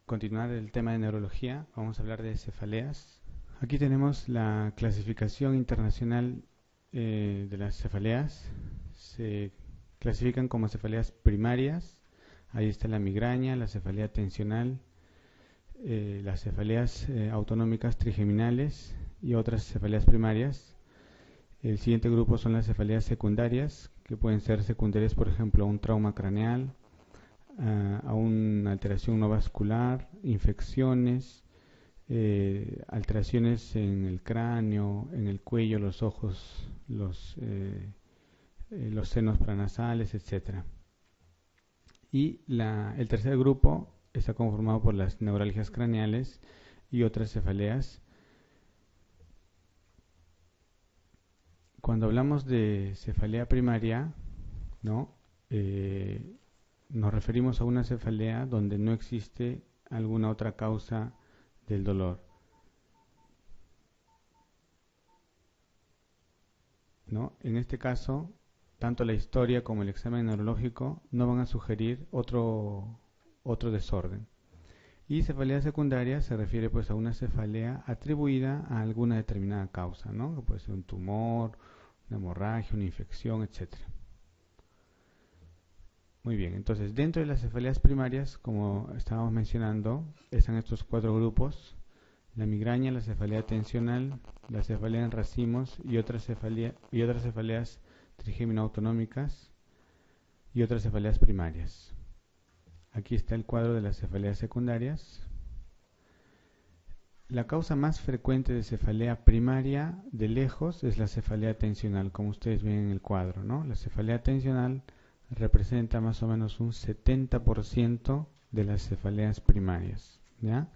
continuar el tema de neurología, vamos a hablar de cefaleas. Aquí tenemos la clasificación internacional de las cefaleas. Se clasifican como cefaleas primarias. Ahí está la migraña, la cefalea tensional, las cefaleas autonómicas trigeminales y otras cefaleas primarias. El siguiente grupo son las cefaleas secundarias, que pueden ser secundarias, por ejemplo, a un trauma craneal, a una alteración no vascular, infecciones, alteraciones en el cráneo, en el cuello, los ojos, los senos paranasales, etcétera. Y el tercer grupo está conformado por las neuralgias craneales y otras cefaleas. Cuando hablamos de cefalea primaria, ¿no? Nos referimos a una cefalea donde no existe alguna otra causa del dolor, ¿no? En este caso, tanto la historia como el examen neurológico no van a sugerir otro desorden. Y cefalea secundaria se refiere pues a una cefalea atribuida a alguna determinada causa, ¿no? Que puede ser un tumor, una hemorragia, una infección, etcétera. Muy bien, entonces dentro de las cefaleas primarias, como estábamos mencionando, están estos cuatro grupos: la migraña, la cefalea tensional, la cefalea en racimos y otras cefaleas trigémino-autonómicas y otras cefaleas primarias. Aquí está el cuadro de las cefaleas secundarias. La causa más frecuente de cefalea primaria de lejos es la cefalea tensional, como ustedes ven en el cuadro, ¿no? La cefalea tensional representa más o menos un 70% de las cefaleas primarias, ¿ya?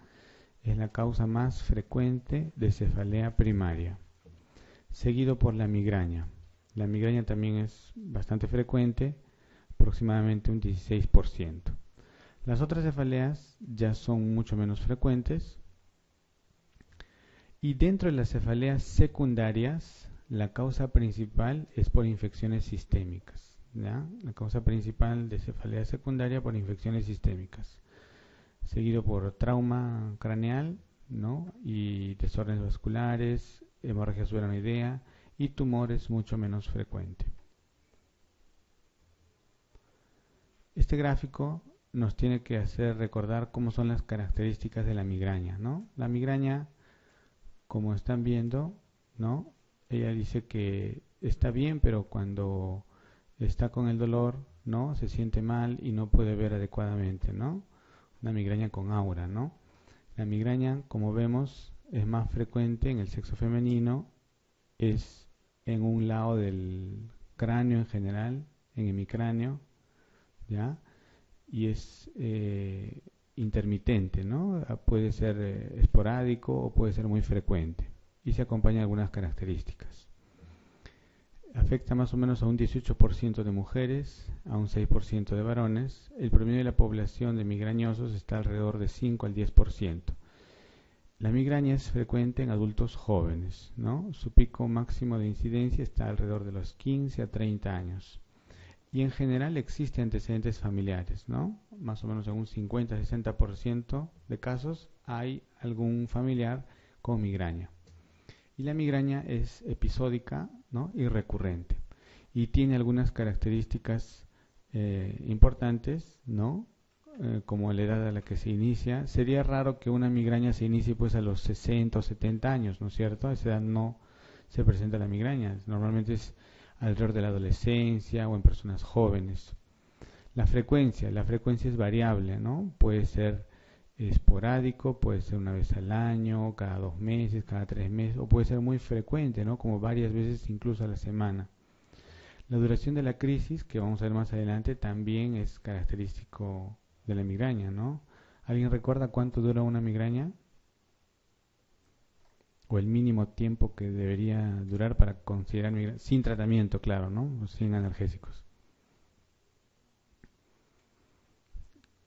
Es la causa más frecuente de cefalea primaria, seguido por la migraña. La migraña también es bastante frecuente, aproximadamente un 16%. Las otras cefaleas ya son mucho menos frecuentes. Y dentro de las cefaleas secundarias, la causa principal es por infecciones sistémicas, ¿ya? La causa principal de cefalea secundaria por infecciones sistémicas, seguido por trauma craneal, ¿no? Y desórdenes vasculares, hemorragia subarachnoidea y tumores mucho menos frecuente. Este gráfico nos tiene que hacer recordar cómo son las características de la migraña, ¿no? La migraña, como están viendo, ¿no? Ella dice que está bien, pero cuando está con el dolor, ¿no? Se siente mal y no puede ver adecuadamente, ¿no? Una migraña con aura, ¿no? La migraña, como vemos, es más frecuente en el sexo femenino, es en un lado del cráneo en general, en hemicráneo, ¿ya? Y es intermitente, ¿no? Puede ser esporádico o puede ser muy frecuente y se acompaña de algunas características. Afecta más o menos a un 18% de mujeres, a un 6% de varones. El promedio de la población de migrañosos está alrededor de 5 al 10%. La migraña es frecuente en adultos jóvenes, ¿no? Su pico máximo de incidencia está alrededor de los 15 a 30 años. Y en general existen antecedentes familiares, ¿no? Más o menos en un 50-60% de casos hay algún familiar con migraña. Y la migraña es episódica, ¿no? Y recurrente. Y tiene algunas características importantes, ¿no? Como la edad a la que se inicia. Sería raro que una migraña se inicie pues a los 60 o 70 años, ¿no es cierto? A esa edad no se presenta la migraña. Normalmente es alrededor de la adolescencia o en personas jóvenes. La frecuencia es variable, ¿no? Puede ser esporádico, puede ser una vez al año, cada 2 meses, cada 3 meses, o puede ser muy frecuente, ¿no? Como varias veces incluso a la semana. La duración de la crisis, que vamos a ver más adelante, también es característico de la migraña, ¿no? ¿Alguien recuerda cuánto dura una migraña? O el mínimo tiempo que debería durar para considerar migraña, sin tratamiento, claro, ¿no? Sin analgésicos.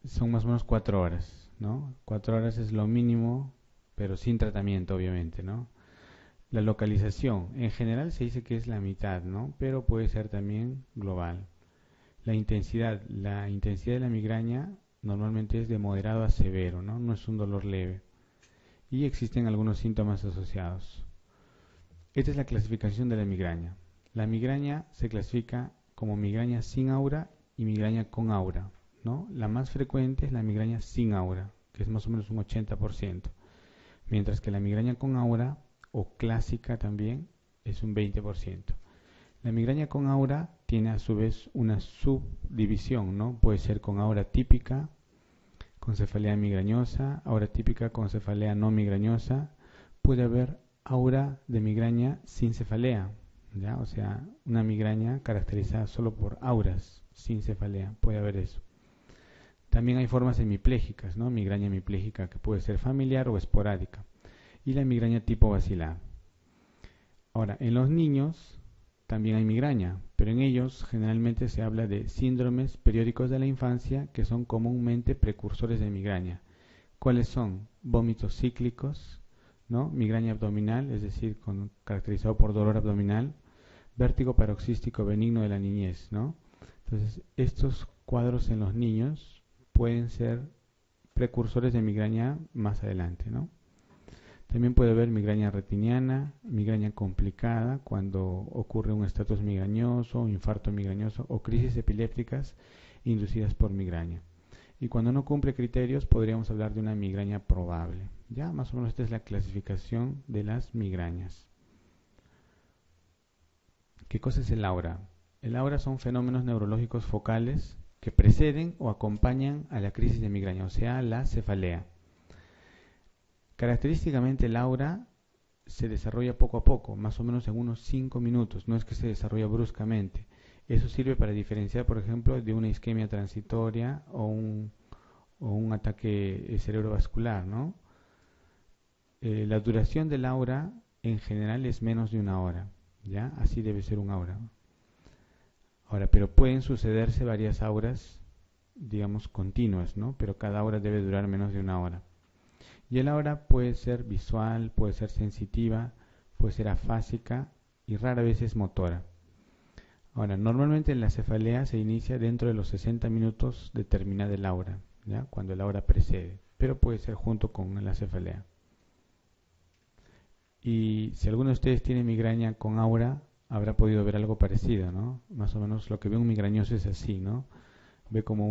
Son más o menos 4 horas, ¿no? 4 horas es lo mínimo, pero sin tratamiento, obviamente, ¿no? La localización, en general se dice que es la mitad, ¿no? Pero puede ser también global. La intensidad de la migraña normalmente es de moderado a severo, ¿no? No es un dolor leve. Y existen algunos síntomas asociados. Esta es la clasificación de la migraña. La migraña se clasifica como migraña sin aura y migraña con aura, ¿no? La más frecuente es la migraña sin aura, que es más o menos un 80%, mientras que la migraña con aura, o clásica también, es un 20%. La migraña con aura tiene a su vez una subdivisión, ¿no? Puede ser con aura típica, con cefalea migrañosa, aura típica con cefalea no migrañosa. Puede haber aura de migraña sin cefalea, ¿ya? O sea, una migraña caracterizada solo por auras, sin cefalea, puede haber eso. También hay formas hemiplégicas, ¿no? Migraña hemiplégica que puede ser familiar o esporádica. Y la migraña tipo basilar. Ahora, en los niños también hay migraña, pero en ellos generalmente se habla de síndromes periódicos de la infancia que son comúnmente precursores de migraña. ¿Cuáles son? Vómitos cíclicos, ¿no? Migraña abdominal, es decir, caracterizado por dolor abdominal, vértigo paroxístico benigno de la niñez, ¿no? Entonces, estos cuadros en los niños pueden ser precursores de migraña más adelante, ¿no? También puede haber migraña retiniana, migraña complicada cuando ocurre un estatus migrañoso, infarto migrañoso o crisis epilépticas inducidas por migraña. Y cuando no cumple criterios podríamos hablar de una migraña probable. Ya más o menos esta es la clasificación de las migrañas. ¿Qué cosa es el aura? El aura son fenómenos neurológicos focales que preceden o acompañan a la crisis de migraña, o sea, la cefalea. Característicamente el aura se desarrolla poco a poco, más o menos en unos 5 minutos, no es que se desarrolla bruscamente. Eso sirve para diferenciar, por ejemplo, de una isquemia transitoria o un ataque cerebrovascular, ¿no? La duración del aura en general es menos de una hora, ¿ya? Así debe ser un aura. Ahora, pero pueden sucederse varias auras, digamos, continuas, ¿no? Pero cada aura debe durar menos de una hora. Y el aura puede ser visual, puede ser sensitiva, puede ser afásica y rara vez es motora. Ahora, normalmente la cefalea se inicia dentro de los 60 minutos de terminar el aura, ¿ya? Cuando el aura precede, pero puede ser junto con la cefalea. Y si alguno de ustedes tiene migraña con aura, habrá podido ver algo parecido, ¿no? Más o menos lo que ve un migrañoso es así, ¿no? Ve como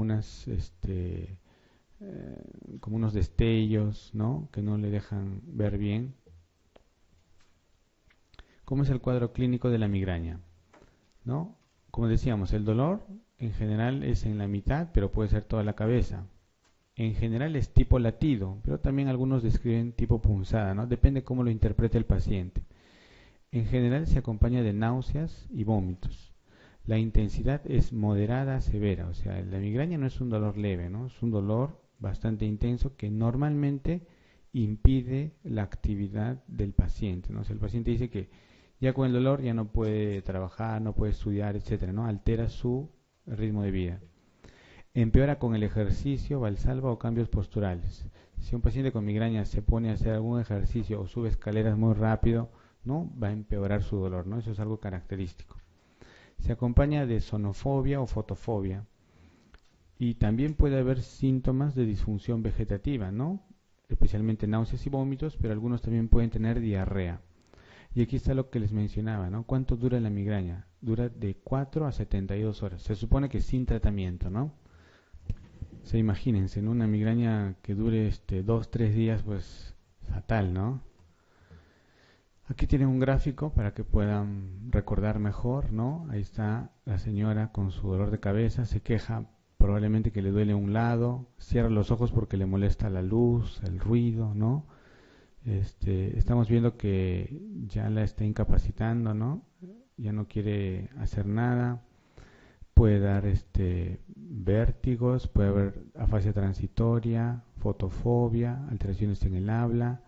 como unos destellos, ¿no? Que no le dejan ver bien. ¿Cómo es el cuadro clínico de la migraña? ¿No? Como decíamos, el dolor en general es en la mitad, pero puede ser toda la cabeza. En general es tipo latido, pero también algunos describen tipo punzada, ¿no? Depende cómo lo interprete el paciente. En general se acompaña de náuseas y vómitos. La intensidad es moderada a severa, o sea, la migraña no es un dolor leve, ¿no? Es un dolor bastante intenso que normalmente impide la actividad del paciente, ¿no? O sea, el paciente dice que ya con el dolor ya no puede trabajar, no puede estudiar, etcétera, ¿no? Altera su ritmo de vida. Empeora con el ejercicio, valsalva o cambios posturales. Si un paciente con migraña se pone a hacer algún ejercicio o sube escaleras muy rápido, ¿no? Va a empeorar su dolor, ¿no? Eso es algo característico. Se acompaña de sonofobia o fotofobia. Y también puede haber síntomas de disfunción vegetativa, ¿no? Especialmente náuseas y vómitos, pero algunos también pueden tener diarrea. Y aquí está lo que les mencionaba, ¿no? ¿Cuánto dura la migraña? Dura de 4 a 72 horas. Se supone que sin tratamiento, ¿no? O sea, imagínense, ¿no? Una migraña que dure 2-3 días, pues fatal, ¿no? Aquí tienen un gráfico para que puedan recordar mejor, ¿no? Ahí está la señora con su dolor de cabeza, se queja probablemente que le duele un lado, cierra los ojos porque le molesta la luz, el ruido, ¿no? Estamos viendo que ya la está incapacitando, ¿no? Ya no quiere hacer nada, puede dar vértigos, puede haber afasia transitoria, fotofobia, alteraciones en el habla,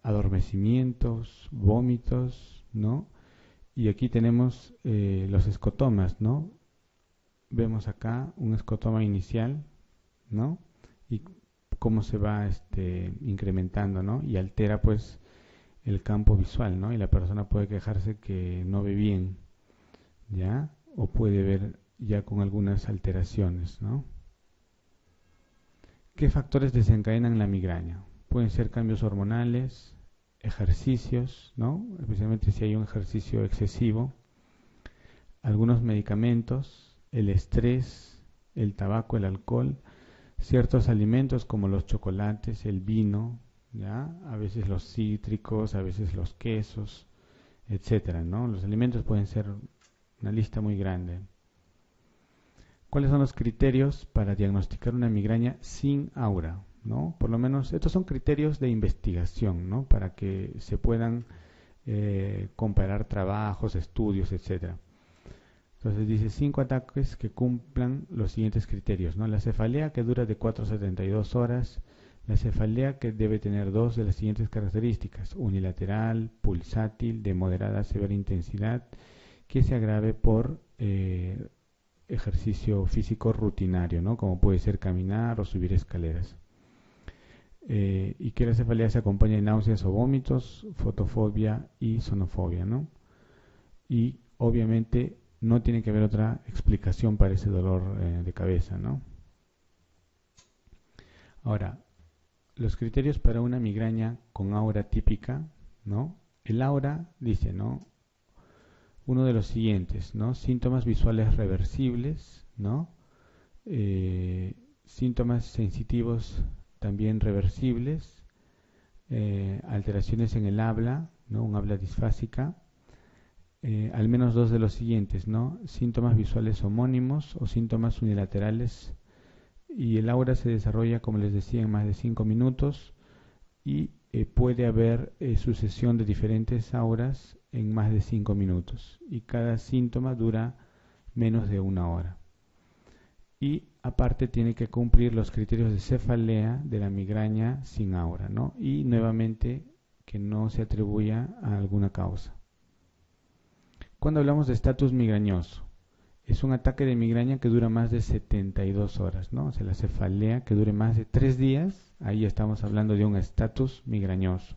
adormecimientos, vómitos, ¿no? Y aquí tenemos los escotomas, ¿no? Vemos acá un escotoma inicial, ¿no? Y cómo se va incrementando, ¿no? Y altera pues el campo visual, ¿no? Y la persona puede quejarse que no ve bien, ¿ya? O puede ver ya con algunas alteraciones, ¿no? ¿Qué factores desencadenan la migraña? Pueden ser cambios hormonales, ejercicios, ¿no? Especialmente si hay un ejercicio excesivo, algunos medicamentos, el estrés, el tabaco, el alcohol, ciertos alimentos como los chocolates, el vino, ¿ya? A veces los cítricos, a veces los quesos, etcétera, ¿no? Los alimentos pueden ser una lista muy grande. ¿Cuáles son los criterios para diagnosticar una migraña sin aura? ¿No? Por lo menos estos son criterios de investigación, ¿no? Para que se puedan comparar trabajos, estudios, etcétera. Entonces dice 5 ataques que cumplan los siguientes criterios, ¿no? La cefalea que dura de 4 a 72 horas, la cefalea que debe tener dos de las siguientes características: unilateral, pulsátil, de moderada a severa intensidad, que se agrave por ejercicio físico rutinario, ¿no? Como puede ser caminar o subir escaleras. Y que la cefalea se acompañe de náuseas o vómitos, fotofobia y sonofobia, ¿no? Y obviamente no tiene que haber otra explicación para ese dolor de cabeza, ¿no? Ahora, los criterios para una migraña con aura típica, ¿no? El aura dice, ¿no? Uno de los siguientes, ¿no? Síntomas visuales reversibles, ¿no? Síntomas sensitivos también reversibles, alteraciones en el habla, ¿no? Un habla disfásica, al menos dos de los siguientes, ¿no? Síntomas visuales homónimos o síntomas unilaterales, y el aura se desarrolla, como les decía, en más de 5 minutos y puede haber sucesión de diferentes auras en más de 5 minutos y cada síntoma dura menos de 1 hora. Y aparte tiene que cumplir los criterios de cefalea de la migraña sin aura, ¿no? Y nuevamente que no se atribuya a alguna causa. Cuando hablamos de estatus migrañoso, es un ataque de migraña que dura más de 72 horas, ¿no? O sea, la cefalea que dure más de 3 días, ahí estamos hablando de un estatus migrañoso.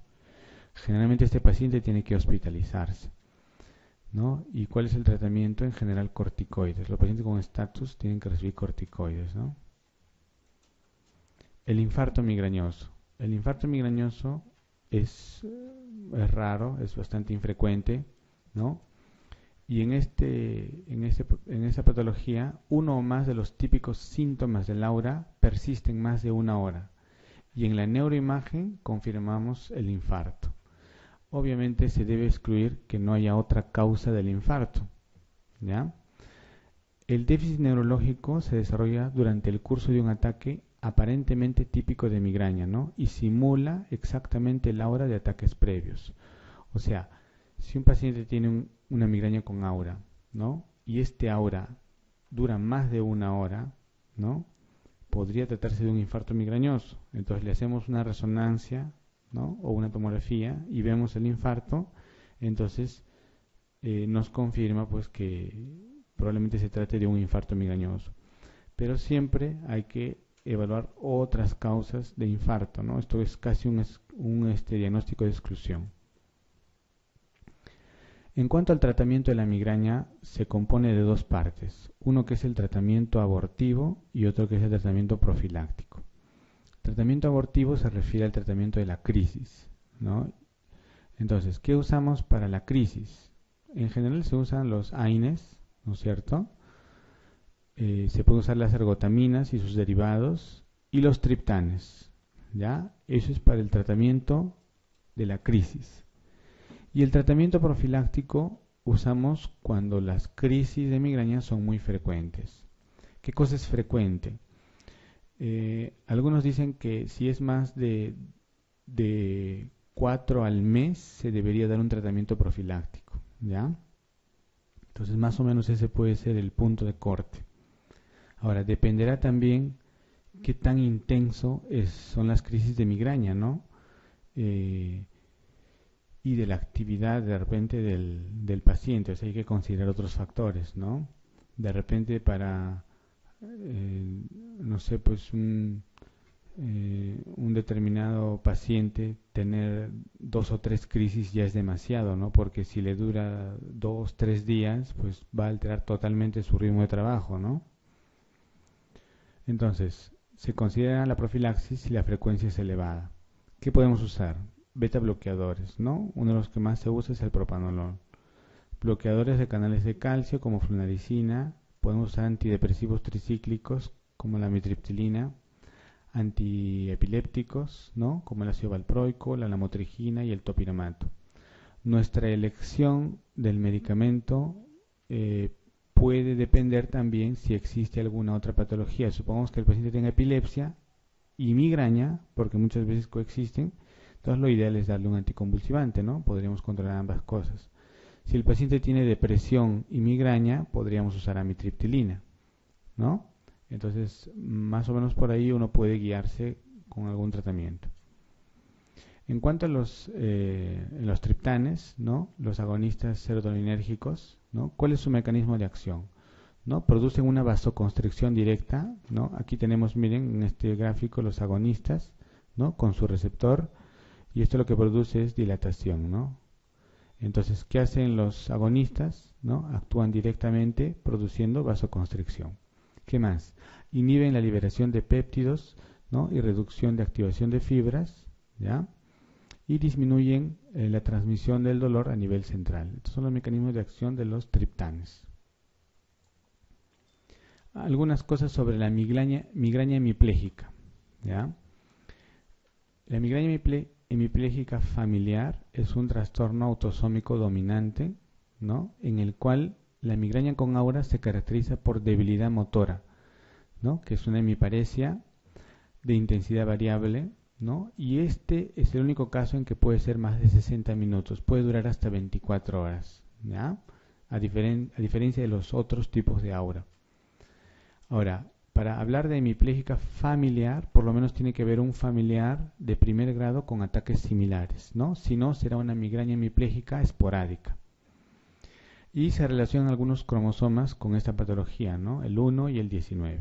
Generalmente este paciente tiene que hospitalizarse, ¿no? ¿Y cuál es el tratamiento? En general, corticoides. Los pacientes con estatus tienen que recibir corticoides, ¿no? El infarto migrañoso. El infarto migrañoso es raro, es bastante infrecuente, ¿no? Y en esta patología, uno o más de los típicos síntomas del aura persisten más de 1 hora. Y en la neuroimagen confirmamos el infarto. Obviamente se debe excluir que no haya otra causa del infarto, ¿ya? El déficit neurológico se desarrolla durante el curso de un ataque aparentemente típico de migraña, ¿no? Y simula exactamente la hora de ataques previos. O sea, si un paciente tiene una migraña con aura, ¿no? Y este aura dura más de 1 hora, ¿no? Podría tratarse de un infarto migrañoso. Entonces le hacemos una resonancia, ¿no? O una tomografía y vemos el infarto, entonces nos confirma pues que probablemente se trate de un infarto migrañoso. Pero siempre hay que evaluar otras causas de infarto, ¿no? Esto es casi un diagnóstico de exclusión. En cuanto al tratamiento de la migraña, se compone de 2 partes, uno que es el tratamiento abortivo y otro que es el tratamiento profiláctico. El tratamiento abortivo se refiere al tratamiento de la crisis, ¿no? Entonces, ¿qué usamos para la crisis? En general se usan los AINES, ¿no es cierto? Se pueden usar las ergotaminas y sus derivados y los triptanes, ¿ya? Eso es para el tratamiento de la crisis. Y el tratamiento profiláctico usamos cuando las crisis de migraña son muy frecuentes. ¿Qué cosa es frecuente? Algunos dicen que si es más de 4 al mes se debería dar un tratamiento profiláctico, ¿ya? Entonces más o menos ese puede ser el punto de corte. Ahora, dependerá también qué tan intenso son las crisis de migraña, ¿no? Y de la actividad de repente del paciente, o sea, hay que considerar otros factores, ¿no? De repente para, no sé, pues un determinado paciente tener 2 o 3 crisis ya es demasiado, ¿no? Porque si le dura 2, 3 días, pues va a alterar totalmente su ritmo de trabajo, ¿no? Entonces, se considera la profilaxis si la frecuencia es elevada. ¿Qué podemos usar? Beta bloqueadores, ¿no? Uno de los que más se usa es el propanolol. Bloqueadores de canales de calcio como flunarizina. Podemos usar antidepresivos tricíclicos como la amitriptilina, antiepilépticos, ¿no? Como el ácido valproico, la lamotrigina y el topiramato. Nuestra elección del medicamento puede depender también si existe alguna otra patología. Supongamos que el paciente tenga epilepsia y migraña, porque muchas veces coexisten, entonces lo ideal es darle un anticonvulsivante, ¿no? Podríamos controlar ambas cosas. Si el paciente tiene depresión y migraña, podríamos usar amitriptilina, ¿no? Entonces, más o menos por ahí uno puede guiarse con algún tratamiento. En cuanto a los triptanes, ¿no? Los agonistas serotoninérgicos, ¿no? ¿Cuál es su mecanismo de acción? ¿No? Producen una vasoconstricción directa, ¿no? Aquí tenemos, miren, en este gráfico los agonistas, ¿no? Con su receptor, y esto lo que produce es dilatación, ¿no? Entonces, ¿qué hacen los agonistas? ¿No? Actúan directamente produciendo vasoconstricción. ¿Qué más? Inhiben la liberación de péptidos, ¿no? Y reducción de activación de fibras, ¿ya? Y disminuyen la transmisión del dolor a nivel central. Estos son los mecanismos de acción de los triptanes. Algunas cosas sobre la migraña hemipléjica, ¿ya? La migraña hemipléjica familiar es un trastorno autosómico dominante, ¿no? En el cual la migraña con aura se caracteriza por debilidad motora, ¿no? Que es una hemiparesia de intensidad variable, ¿no? Y este es el único caso en que puede ser más de 60 minutos, puede durar hasta 24 horas, ¿ya? A diferencia de los otros tipos de aura. Ahora, para hablar de hemipléjica familiar, por lo menos tiene que haber un familiar de primer grado con ataques similares, ¿no? Si no, será una migraña hemipléjica esporádica. Y se relacionan algunos cromosomas con esta patología, ¿no? El 1 y el 19,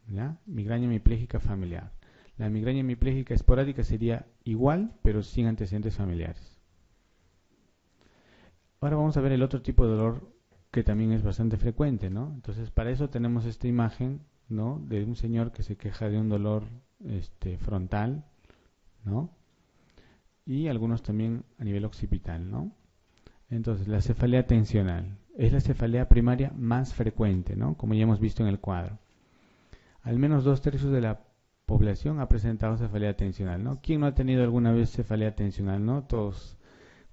¿ya? Migraña hemipléjica familiar. La migraña hemipléjica esporádica sería igual, pero sin antecedentes familiares. Ahora vamos a ver el otro tipo de dolor que también es bastante frecuente, ¿no? Entonces, para eso tenemos esta imagen, ¿no? De un señor que se queja de un dolor frontal, ¿no? Y algunos también a nivel occipital, ¿no? Entonces, la cefalea tensional es la cefalea primaria más frecuente, ¿no? Como ya hemos visto en el cuadro. Al menos 2/3 de la población ha presentado cefalea tensional, ¿no? ¿Quién no ha tenido alguna vez cefalea tensional, no? Todos,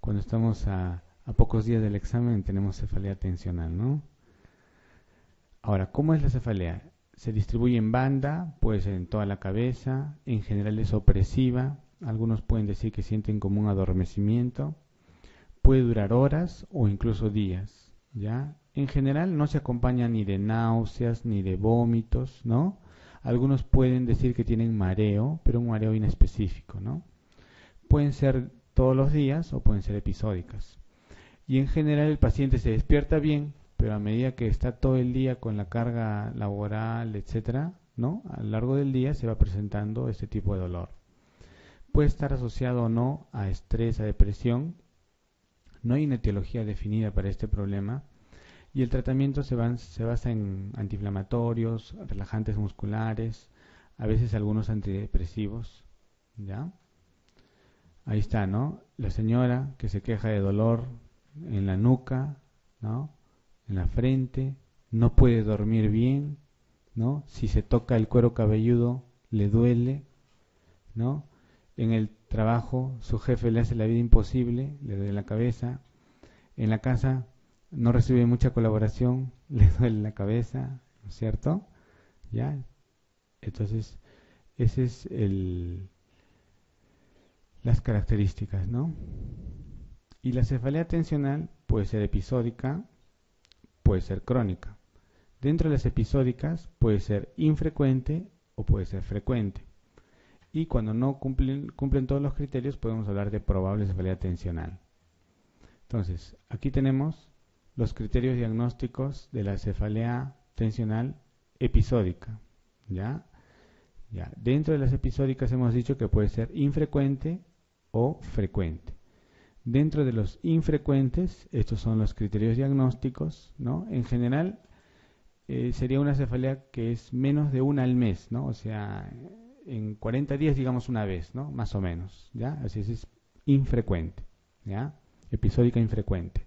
cuando estamos a pocos días del examen, tenemos cefalea tensional, ¿no? Ahora, ¿cómo es la cefalea? Se distribuye en banda, puede ser en toda la cabeza, en general es opresiva, algunos pueden decir que sienten como un adormecimiento, puede durar horas o incluso días, ¿ya? En general no se acompaña ni de náuseas ni de vómitos, ¿no? Algunos pueden decir que tienen mareo, pero un mareo inespecífico, ¿no? Pueden ser todos los días o pueden ser episódicas. Y en general el paciente se despierta bien, pero a medida que está todo el día con la carga laboral, etcétera, ¿no? A lo largo del día se va presentando este tipo de dolor. Puede estar asociado o no a estrés, a depresión. No hay una etiología definida para este problema. Y el tratamiento se basa en antiinflamatorios, relajantes musculares, a veces algunos antidepresivos, ¿ya? Ahí está, ¿no? La señora que se queja de dolor en la nuca, ¿no? En la frente, no puede dormir bien, ¿no? Si se toca el cuero cabelludo, le duele, ¿no? En el trabajo, su jefe le hace la vida imposible, le duele la cabeza. En la casa, no recibe mucha colaboración, le duele la cabeza, ¿no es cierto? ¿Ya? Entonces, ese es las características, ¿no? Y la cefalea tensional puede ser episódica, puede ser crónica. Dentro de las episódicas puede ser infrecuente o puede ser frecuente. Y cuando no cumplen todos los criterios, podemos hablar de probable cefalea tensional. Entonces, aquí tenemos los criterios diagnósticos de la cefalea tensional episódica, ¿ya? Dentro de las episódicas hemos dicho que puede ser infrecuente o frecuente. Dentro de los infrecuentes, estos son los criterios diagnósticos, ¿no? En general, sería una cefalea que es menos de una al mes, ¿no? O sea, en 40 días, digamos una vez, ¿no? Más o menos, ¿ya? Así es infrecuente, ¿ya? Episódica infrecuente.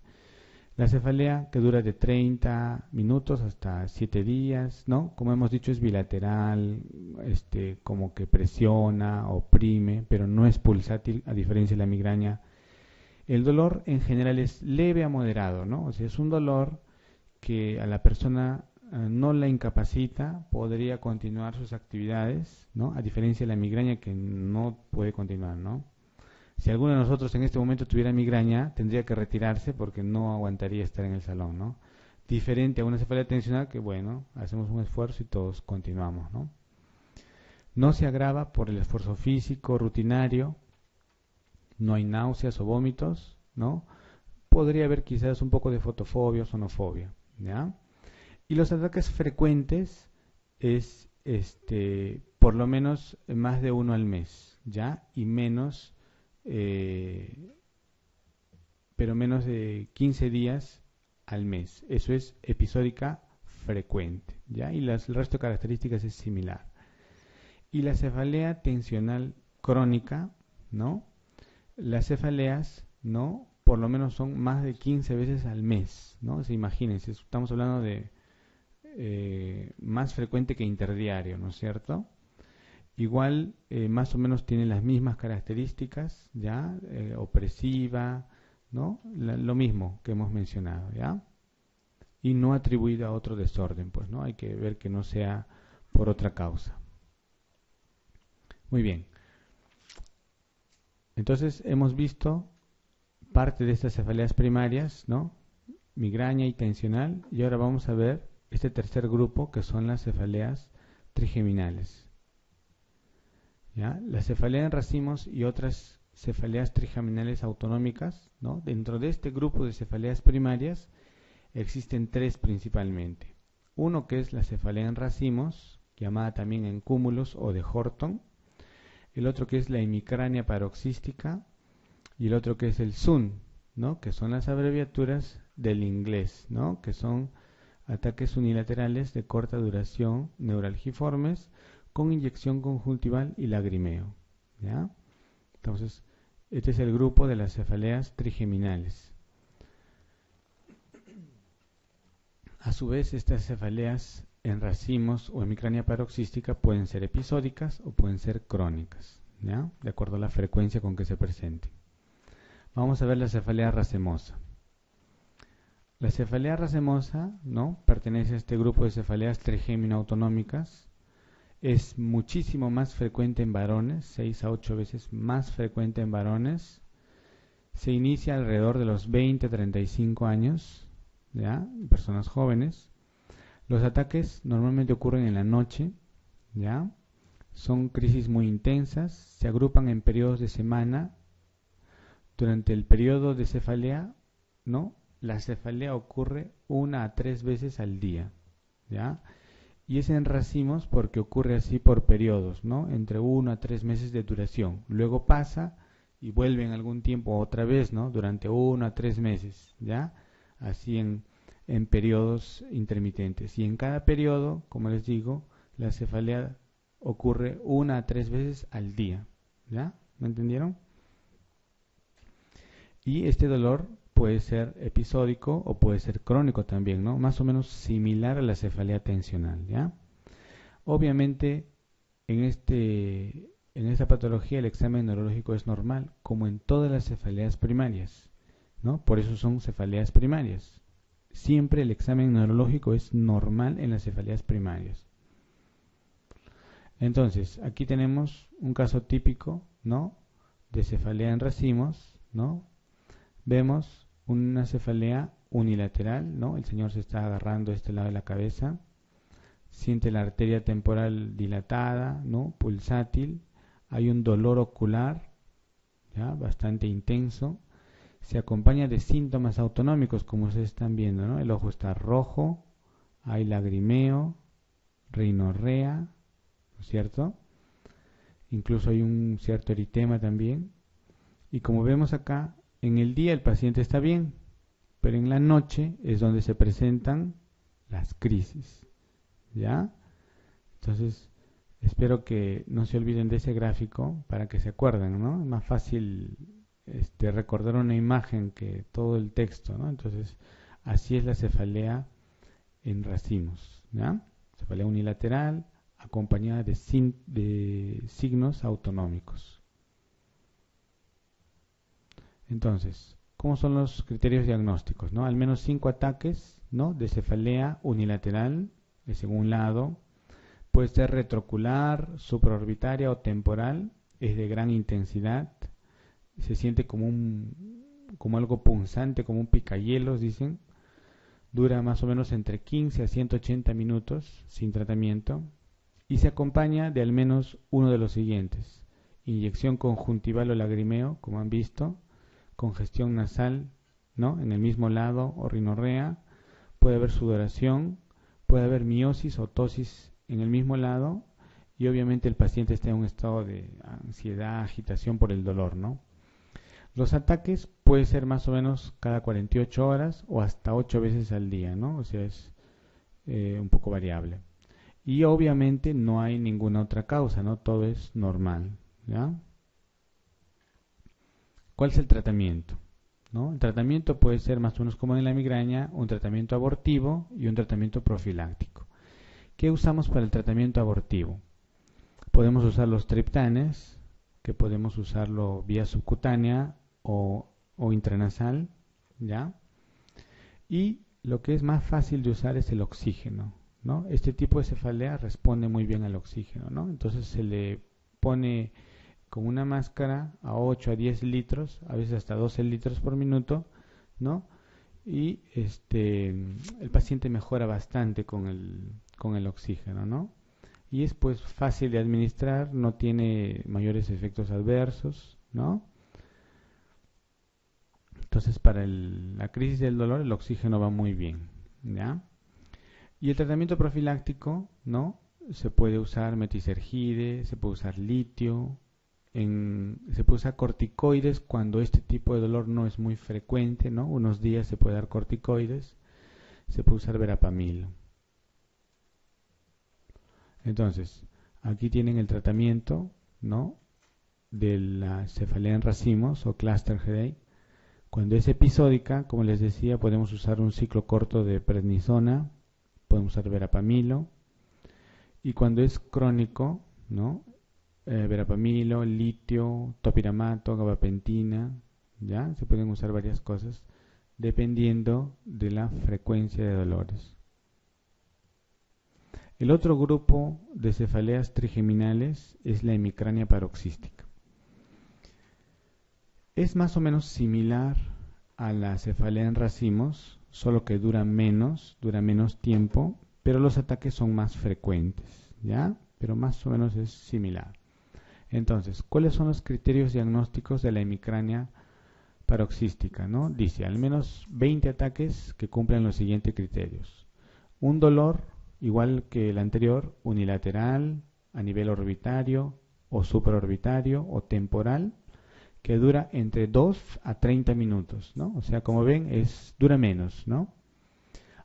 La cefalea que dura de 30 minutos hasta 7 días, ¿no? Como hemos dicho, es bilateral, como que presiona, oprime, pero no es pulsátil, a diferencia de la migraña. El dolor en general es leve a moderado, ¿no? O sea, es un dolor que a la persona no la incapacita, podría continuar sus actividades, ¿no? A diferencia de la migraña que no puede continuar, ¿no? Si alguno de nosotros en este momento tuviera migraña, tendría que retirarse porque no aguantaría estar en el salón, ¿no? Diferente a una cefalea tensional que, bueno, hacemos un esfuerzo y todos continuamos, ¿no? No se agrava por el esfuerzo físico rutinario, no hay náuseas o vómitos, ¿no? Podría haber quizás un poco de fotofobia o sonofobia, ¿ya? Y los ataques frecuentes es, por lo menos más de uno al mes, ¿ya? Y menos, pero menos de 15 días al mes. Eso es episódica frecuente, ¿ya? Y el resto de características es similar. Y la cefalea tensional crónica, ¿no? Las cefaleas, ¿no? Por lo menos son más de 15 veces al mes, ¿no? O sea, imagínense, estamos hablando de más frecuente que interdiario, ¿no es cierto? Igual, más o menos tiene las mismas características, ¿ya? Opresiva, ¿no? Lo mismo que hemos mencionado, ¿ya? Y no atribuida a otro desorden, pues, ¿no? Hay que ver que no sea por otra causa. Muy bien. Entonces, hemos visto parte de estas cefaleas primarias, ¿no? Migraña y tensional, y ahora vamos a ver este tercer grupo que son las cefaleas trigeminales. ¿Ya? La cefalea en racimos y otras cefaleas trigeminales autonómicas, ¿no? Dentro de este grupo de cefaleas primarias existen tres principalmente. Uno que es la cefalea en racimos, llamada también en cúmulos o de Horton. El otro que es la hemicrania paroxística y el otro que es el SUN, ¿no? Que son las abreviaturas del inglés, ¿no? Que son ataques unilaterales de corta duración neuralgiformes con inyección conjuntival y lagrimeo, ¿ya? Entonces, este es el grupo de las cefaleas trigeminales. A su vez, estas cefaleas en racimos o hemicrania paroxística pueden ser episódicas o pueden ser crónicas, ¿ya? De acuerdo a la frecuencia con que se presenten. Vamos a ver la cefalea racemosa. La cefalea racemosa, ¿no? Pertenece a este grupo de cefaleas trigémino-autonómicas. Es muchísimo más frecuente en varones, 6 a 8 veces más frecuente en varones. Se inicia alrededor de los 20 a 35 años, ¿ya? Personas jóvenes. Los ataques normalmente ocurren en la noche, ¿ya? Son crisis muy intensas, se agrupan en periodos de semana. Durante el periodo de cefalea, ¿no? La cefalea ocurre 1 a 3 veces al día, ¿ya? Y es en racimos porque ocurre así por periodos, ¿no? Entre 1 a 3 meses de duración. Luego pasa y vuelve en algún tiempo otra vez, ¿no? Durante 1 a 3 meses, ¿ya? Así en periodos intermitentes. Y en cada periodo, como les digo, la cefalea ocurre 1 a 3 veces al día, ¿ya? ¿Me entendieron? Y este dolor puede ser episódico o puede ser crónico también, ¿no? Más o menos similar a la cefalea tensional, ¿ya? Obviamente, en esta patología el examen neurológico es normal, como en todas las cefaleas primarias, ¿no? Por eso son cefaleas primarias. Siempre el examen neurológico es normal en las cefaleas primarias. Entonces, aquí tenemos un caso típico, ¿no? De cefalea en racimos, ¿no? Vemos una cefalea unilateral, ¿no? El señor se está agarrando este lado de la cabeza, siente la arteria temporal dilatada, ¿no? Pulsátil, hay un dolor ocular, ¿ya? Bastante intenso, se acompaña de síntomas autonómicos, como ustedes están viendo, ¿no? El ojo está rojo, hay lagrimeo, rinorrea, ¿no es cierto? Incluso hay un cierto eritema también, y como vemos acá, en el día el paciente está bien, pero en la noche es donde se presentan las crisis. ¿ya? Entonces, espero que no se olviden de ese gráfico para que se acuerden, ¿no? Es más fácil recordar una imagen que todo el texto, ¿no? Entonces, así es la cefalea en racimos, ¿ya? Cefalea unilateral acompañada de signos autonómicos. Entonces, ¿cómo son los criterios diagnósticos, ¿no? Al menos 5 ataques, ¿no?, de cefalea unilateral, según un lado. Puede ser retroocular, supraorbitaria o temporal, es de gran intensidad, se siente como algo punzante, como un picahielos, dicen. Dura más o menos entre 15 a 180 minutos sin tratamiento y se acompaña de al menos uno de los siguientes: inyección conjuntival o lagrimeo, como han visto, congestión nasal, ¿no?, en el mismo lado, o rinorrea, puede haber sudoración, puede haber miosis o tosis en el mismo lado, y obviamente el paciente está en un estado de ansiedad, agitación por el dolor, ¿no? Los ataques pueden ser más o menos cada 48 horas o hasta 8 veces al día, ¿no? O sea, es un poco variable. Y obviamente no hay ninguna otra causa, ¿no? Todo es normal, ¿ya? ¿Cuál es el tratamiento? ¿No? El tratamiento puede ser más o menos como en la migraña, un tratamiento abortivo y un tratamiento profiláctico. ¿Qué usamos para el tratamiento abortivo? Podemos usar los triptanes, que podemos usarlo vía subcutánea o intranasal, ¿ya? Y lo que es más fácil de usar es el oxígeno, ¿no? Este tipo de cefalea responde muy bien al oxígeno, ¿no? Entonces se le pone con una máscara a 8 a 10 litros, a veces hasta 12 litros por minuto, ¿no? Y el paciente mejora bastante con el oxígeno, ¿no? Y es pues fácil de administrar, no tiene mayores efectos adversos, ¿no? Entonces para la crisis del dolor el oxígeno va muy bien, ¿ya? Y el tratamiento profiláctico, ¿no? Se puede usar metisergide, se puede usar litio, se puede usar corticoides cuando este tipo de dolor no es muy frecuente, ¿no? Unos días se puede dar corticoides, se puede usar verapamilo. Entonces, aquí tienen el tratamiento, ¿no?, de la cefalea en racimos o cluster headache. Cuando es episódica, como les decía, podemos usar un ciclo corto de prednisona, podemos usar verapamilo. Y cuando es crónico, ¿no?, verapamilo, litio, topiramato, gabapentina, ¿ya? Se pueden usar varias cosas dependiendo de la frecuencia de dolores. El otro grupo de cefaleas trigeminales es la hemicrania paroxística. Es más o menos similar a la cefalea en racimos, solo que dura menos tiempo, pero los ataques son más frecuentes, ¿ya? Pero más o menos es similar. Entonces, ¿cuáles son los criterios diagnósticos de la hemicrania paroxística, ¿no? Dice, al menos 20 ataques que cumplen los siguientes criterios. Un dolor, igual que el anterior, unilateral, a nivel orbitario, o supraorbitario, o temporal, que dura entre 2 a 30 minutos, ¿no? O sea, como ven, dura menos, ¿no?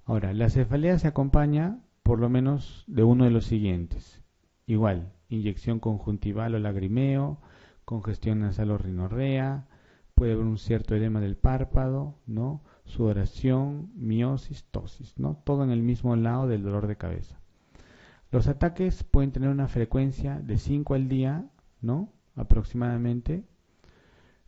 Ahora, la cefalea se acompaña por lo menos de uno de los siguientes. Igual, inyección conjuntival o lagrimeo, congestión nasal o rinorrea, puede haber un cierto edema del párpado, ¿no?, sudoración, miosis, tosis, ¿no? Todo en el mismo lado del dolor de cabeza. Los ataques pueden tener una frecuencia de 5 al día, ¿no?, aproximadamente,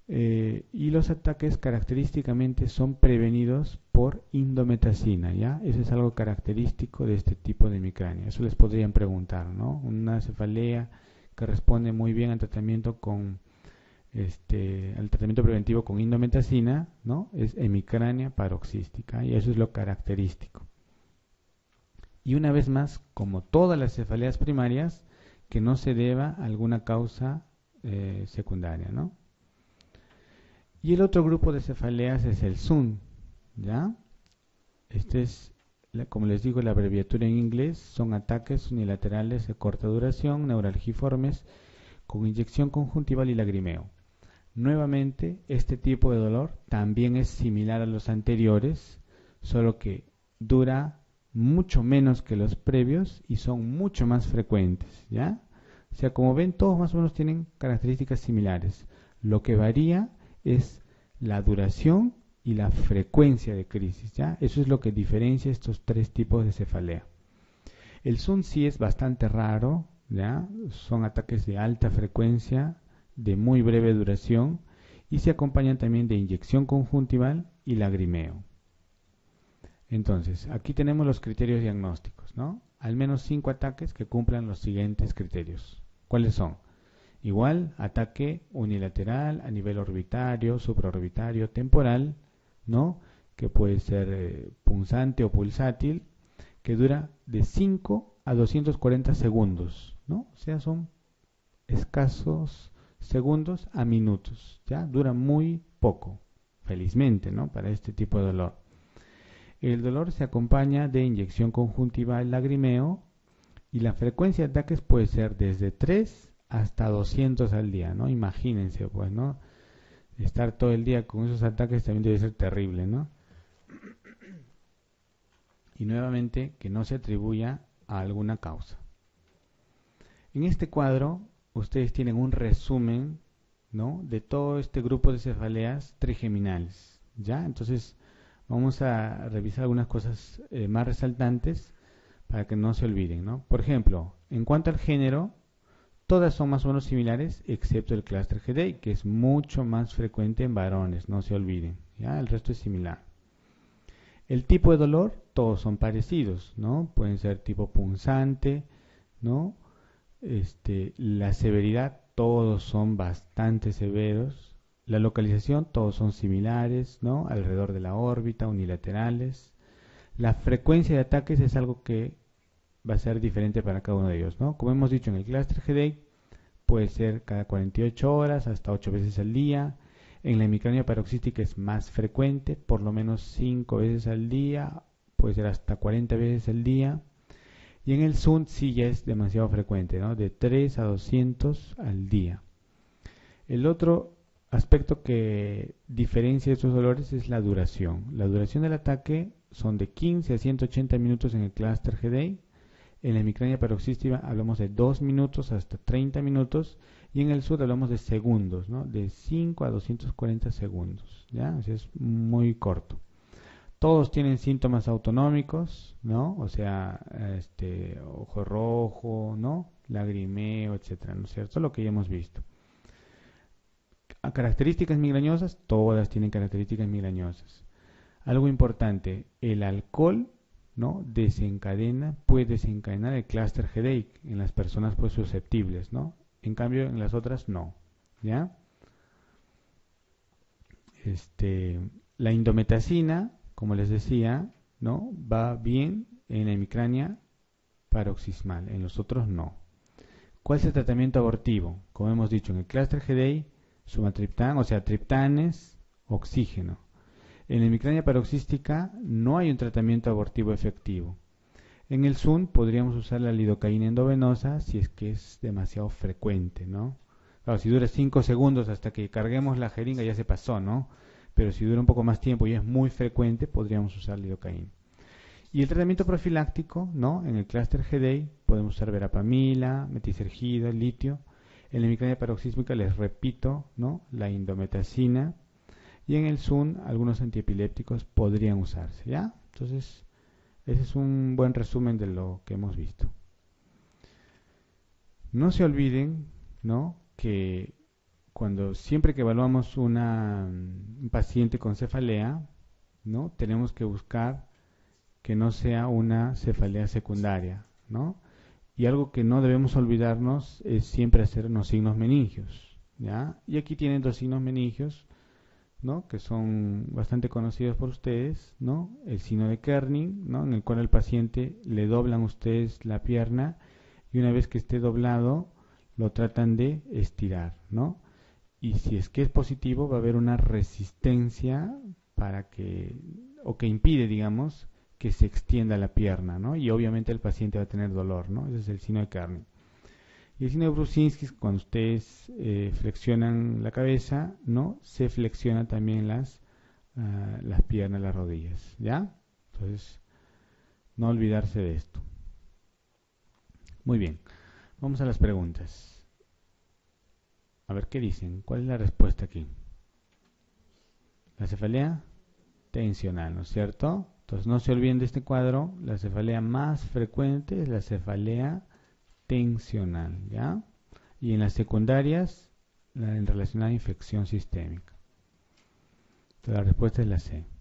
y los ataques característicamente son prevenidos por indometacina, ¿ya? Eso es algo característico de este tipo de hemicrania. Eso les podrían preguntar, ¿no? Una cefalea que responde muy bien al tratamiento al tratamiento preventivo con indometacina, ¿no?, es hemicrania paroxística, y eso es lo característico. Y una vez más, como todas las cefaleas primarias, que no se deba a alguna causa secundaria, ¿no? Y el otro grupo de cefaleas es el SUN, ¿ya? Este es, como les digo, la abreviatura en inglés. Son ataques unilaterales de corta duración, neuralgiformes, con inyección conjuntival y lagrimeo. Nuevamente, este tipo de dolor también es similar a los anteriores, solo que dura mucho menos que los previos y son mucho más frecuentes, ¿ya? O sea, como ven, todos más o menos tienen características similares. Lo que varía es la duración y la frecuencia de crisis, ¿ya? Eso es lo que diferencia estos tres tipos de cefalea. El Sun sí es bastante raro, ¿ya? Son ataques de alta frecuencia, de muy breve duración y se acompañan también de inyección conjuntival y lagrimeo. Entonces, aquí tenemos los criterios diagnósticos, ¿no? Al menos 5 ataques que cumplan los siguientes criterios. ¿Cuáles son? Igual, ataque unilateral a nivel orbitario, supraorbitario, temporal, ¿no? Que puede ser punzante o pulsátil, que dura de 5 a 240 segundos, ¿no? O sea, son escasos segundos a minutos, ¿ya? Dura muy poco, felizmente, ¿no? Para este tipo de dolor. El dolor se acompaña de inyección conjuntival, lagrimeo, y la frecuencia de ataques puede ser desde 3 hasta 200 al día, ¿no? Imagínense, pues, ¿no? Estar todo el día con esos ataques también debe ser terrible, ¿no? Y nuevamente, que no se atribuya a alguna causa. En este cuadro, ustedes tienen un resumen, ¿no? De todo este grupo de cefaleas trigeminales, ¿ya? Entonces, vamos a revisar algunas cosas más resaltantes para que no se olviden, ¿no? Por ejemplo, en cuanto al género, todas son más o menos similares, excepto el clúster headache, que es mucho más frecuente en varones, no se olviden, ¿ya? El resto es similar. El tipo de dolor, todos son parecidos, ¿no? Pueden ser tipo punzante, ¿no? La severidad, todos son bastante severos. La localización, todos son similares, ¿no? Alrededor de la órbita, unilaterales. La frecuencia de ataques es algo que va a ser diferente para cada uno de ellos, ¿no? Como hemos dicho en el cluster headache, puede ser cada 48 horas hasta 8 veces al día. En la hemicrania paroxística es más frecuente, por lo menos 5 veces al día, puede ser hasta 40 veces al día. Y en el SUNT sí ya es demasiado frecuente, ¿no? De 3 a 200 al día. El otro aspecto que diferencia estos dolores es la duración. La duración del ataque son de 15 a 180 minutos en el cluster headache. En la hemicrania paroxística hablamos de 2 minutos hasta 30 minutos. Y en el SUNT hablamos de segundos, ¿no? De 5 a 240 segundos, ¿ya? O sea, es muy corto. Todos tienen síntomas autonómicos, ¿no? O sea, ojo rojo, ¿no? Lagrimeo, etcétera, ¿no es cierto? Lo que ya hemos visto. A características migrañosas, todas tienen características migrañosas. Algo importante, el alcohol, ¿no? Puede desencadenar el cluster headache en las personas pues susceptibles, ¿no? En cambio, en las otras no, ¿ya? La indometacina, como les decía, ¿no? Va bien en la hemicrania paroxismal, en los otros no. ¿Cuál es el tratamiento abortivo? Como hemos dicho, en el cluster headache, sumatriptán, o sea, triptanes, oxígeno. En la hemicrania paroxística no hay un tratamiento abortivo efectivo. En el SUN podríamos usar la lidocaína endovenosa si es que es demasiado frecuente, ¿no? Claro, si dura 5 segundos hasta que carguemos la jeringa ya se pasó, ¿no? Pero si dura un poco más tiempo y es muy frecuente, podríamos usar lidocaína. Y el tratamiento profiláctico, ¿no? En el cluster headache podemos usar verapamila, metisergida, litio. En la hemicrania paroxísmica, les repito, ¿no? La indometacina. Y en el SUN, algunos antiepilépticos podrían usarse, ¿ya? Entonces, ese es un buen resumen de lo que hemos visto. No se olviden, ¿no? Que siempre que evaluamos un paciente con cefalea, ¿no? Tenemos que buscar que no sea una cefalea secundaria, ¿no? Y algo que no debemos olvidarnos es siempre hacernos signos meningios, ¿ya? Y aquí tienen 2 signos meningios, ¿no? Que son bastante conocidos por ustedes, ¿no? El signo de Kerning, ¿no? En el cual al paciente le doblan ustedes la pierna y una vez que esté doblado lo tratan de estirar, ¿no? Y si es que es positivo va a haber una resistencia o que impide, digamos, que se extienda la pierna, ¿no? Y obviamente el paciente va a tener dolor, ¿no? Ese es el signo de Kerning. Y el signo de Brusinski, cuando ustedes flexionan la cabeza, ¿no? Se flexionan también las piernas, las rodillas, ¿ya? Entonces, No olvidarse de esto. Muy bien, vamos a las preguntas. A ver qué dicen. ¿Cuál es la respuesta aquí? La cefalea tensional, ¿no es cierto? Entonces no se olviden de este cuadro. La cefalea más frecuente es la cefalea tensional, ¿ya? Y en las secundarias, en relación a infección sistémica. Entonces la respuesta es la C.